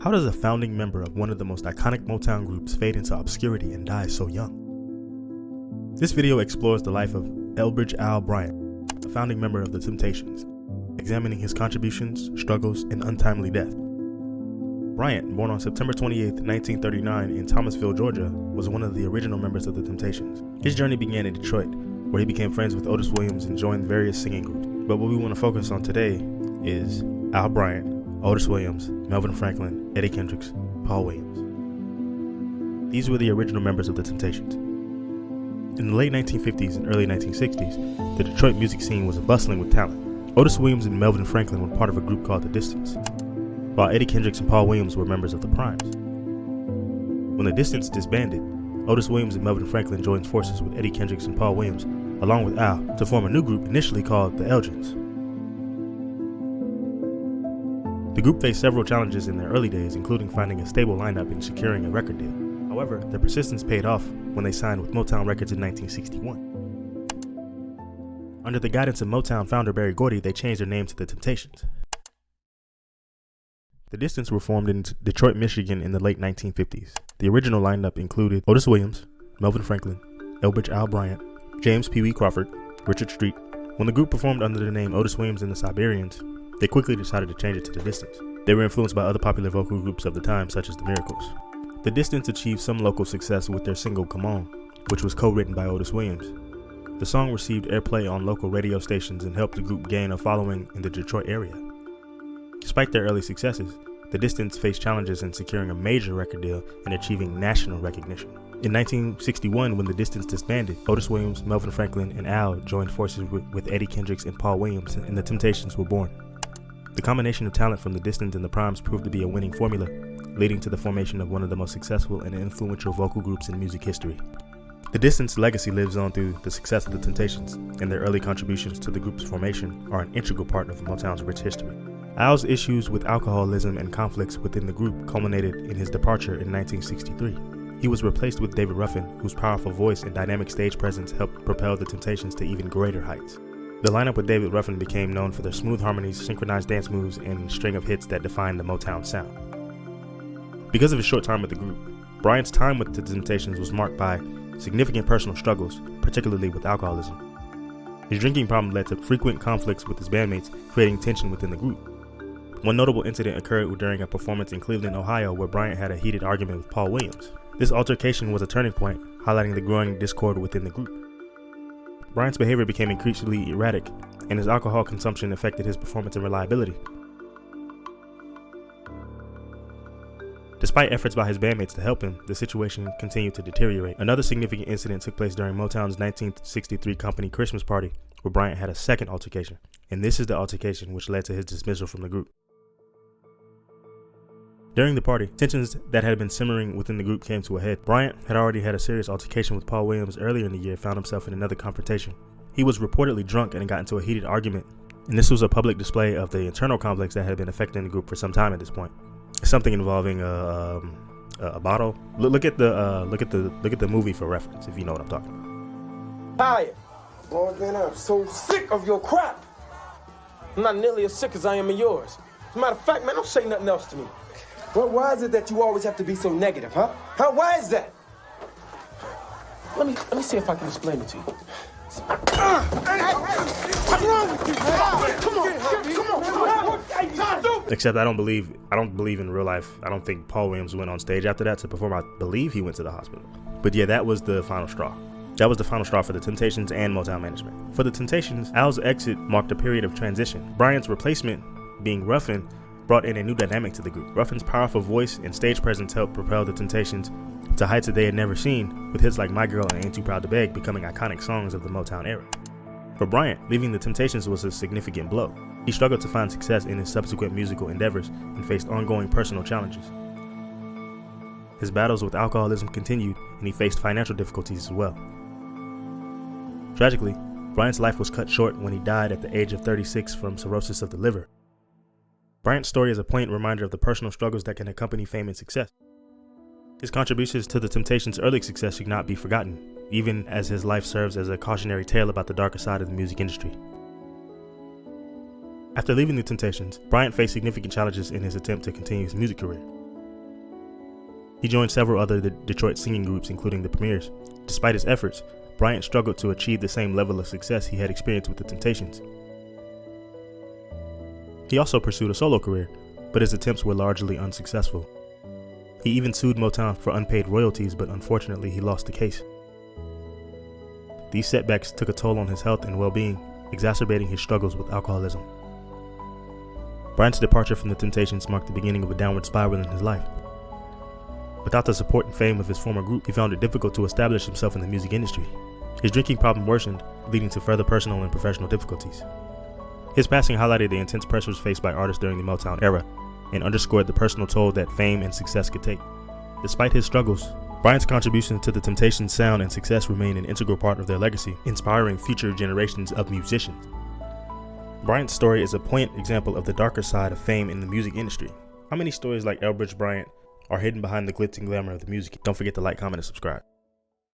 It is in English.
How does a founding member of one of the most iconic Motown groups fade into obscurity and die so young? This video explores the life of Elbridge Bryant, a founding member of the Temptations, examining his contributions, struggles, and untimely death. Bryant, born on September 28, 1939 in Thomasville, Georgia, was one of the original members of the Temptations. His journey began in Detroit, where he became friends with Otis Williams and joined various singing groups. But what we want to focus on today is Al Bryant, Otis Williams, Melvin Franklin, Eddie Kendricks, Paul Williams. These were the original members of the Temptations. In the late 1950s and early 1960s, the Detroit music scene was bustling with talent. Otis Williams and Melvin Franklin were part of a group called The Distance, while Eddie Kendricks and Paul Williams were members of the Primes. When The Distance disbanded, Otis Williams and Melvin Franklin joined forces with Eddie Kendricks and Paul Williams, along with Al, to form a new group initially called the Elbridge. The group faced several challenges in their early days, including finding a stable lineup and securing a record deal. However, their persistence paid off when they signed with Motown Records in 1961. Under the guidance of Motown founder Berry Gordy, they changed their name to the Temptations. The Distance were formed in Detroit, Michigan in the late 1950s. The original lineup included Otis Williams, Melvin Franklin, Elbridge Bryant, James Pee Wee Crawford, Richard Street. When the group performed under the name Otis Williams and the Siberians, they quickly decided to change it to The Distance. They were influenced by other popular vocal groups of the time, such as the Miracles. The Distance achieved some local success with their single Come On, which was co-written by Otis Williams. The song received airplay on local radio stations and helped the group gain a following in the Detroit area. Despite their early successes, The Distance faced challenges in securing a major record deal and achieving national recognition. In 1961, when The Distance disbanded, Otis Williams, Melvin Franklin, and Al joined forces with Eddie Kendricks and Paul Williams, and the Temptations were born. The combination of talent from The Distance and the Primes proved to be a winning formula, leading to the formation of one of the most successful and influential vocal groups in music history. The Distance legacy lives on through the success of the Temptations, and their early contributions to the group's formation are an integral part of Motown's rich history. Al's issues with alcoholism and conflicts within the group culminated in his departure in 1963. He was replaced with David Ruffin, whose powerful voice and dynamic stage presence helped propel the Temptations to even greater heights. The lineup with David Ruffin became known for their smooth harmonies, synchronized dance moves, and a string of hits that defined the Motown sound. Because of his short time with the group, Bryant's time with the Temptations was marked by significant personal struggles, particularly with alcoholism. His drinking problem led to frequent conflicts with his bandmates, creating tension within the group. One notable incident occurred during a performance in Cleveland, Ohio, where Bryant had a heated argument with Paul Williams. This altercation was a turning point, highlighting the growing discord within the group. Bryant's behavior became increasingly erratic, and his alcohol consumption affected his performance and reliability. Despite efforts by his bandmates to help him, the situation continued to deteriorate. Another significant incident took place during Motown's 1963 company Christmas party, where Bryant had a second altercation, and this is the altercation which led to his dismissal from the group. During the party, tensions that had been simmering within the group came to a head. Bryant had already had a serious altercation with Paul Williams earlier in the year and found himself in another confrontation. He was reportedly drunk and got into a heated argument, and this was a public display of the internal conflicts that had been affecting the group for some time at this point. Something involving a bottle. Look at the movie for reference, if you know what I'm talking about. Hiya. Lord, man, I'm so sick of your crap. I'm not nearly as sick as I am of yours. As a matter of fact, man, don't say nothing else to me. Well, why is it that you always have to be so negative, huh? Why is that? Let me see if I can explain it to you. What's wrong with you? Come on. Except I don't believe in real life. I don't think Paul Williams went on stage after that to perform. I believe he went to the hospital. But yeah, that was the final straw. That was the final straw for the Temptations and Motown management. For the Temptations, Al's exit marked a period of transition. Bryant's replacement, being Ruffin, brought in a new dynamic to the group. Ruffin's powerful voice and stage presence helped propel the Temptations to heights that they had never seen, with hits like My Girl and Ain't Too Proud to Beg becoming iconic songs of the Motown era. For Bryant, leaving the Temptations was a significant blow. He struggled to find success in his subsequent musical endeavors and faced ongoing personal challenges. His battles with alcoholism continued, and he faced financial difficulties as well. Tragically, Bryant's life was cut short when he died at the age of 36 from cirrhosis of the liver. Bryant's story is a poignant reminder of the personal struggles that can accompany fame and success. His contributions to the Temptations' early success should not be forgotten, even as his life serves as a cautionary tale about the darker side of the music industry. After leaving the Temptations, Bryant faced significant challenges in his attempt to continue his music career. He joined several other Detroit singing groups, including the Premiers. Despite his efforts, Bryant struggled to achieve the same level of success he had experienced with the Temptations. He also pursued a solo career, but his attempts were largely unsuccessful. He even sued Motown for unpaid royalties, but unfortunately he lost the case. These setbacks took a toll on his health and well-being, exacerbating his struggles with alcoholism. Bryant's departure from the Temptations marked the beginning of a downward spiral in his life. Without the support and fame of his former group, he found it difficult to establish himself in the music industry. His drinking problem worsened, leading to further personal and professional difficulties. His passing highlighted the intense pressures faced by artists during the Motown era and underscored the personal toll that fame and success could take. Despite his struggles, Bryant's contribution to the Temptations' sound and success remain an integral part of their legacy, inspiring future generations of musicians. Bryant's story is a poignant example of the darker side of fame in the music industry. How many stories like Elbridge Bryant are hidden behind the glitz and glamour of the music? Don't forget to like, comment, and subscribe.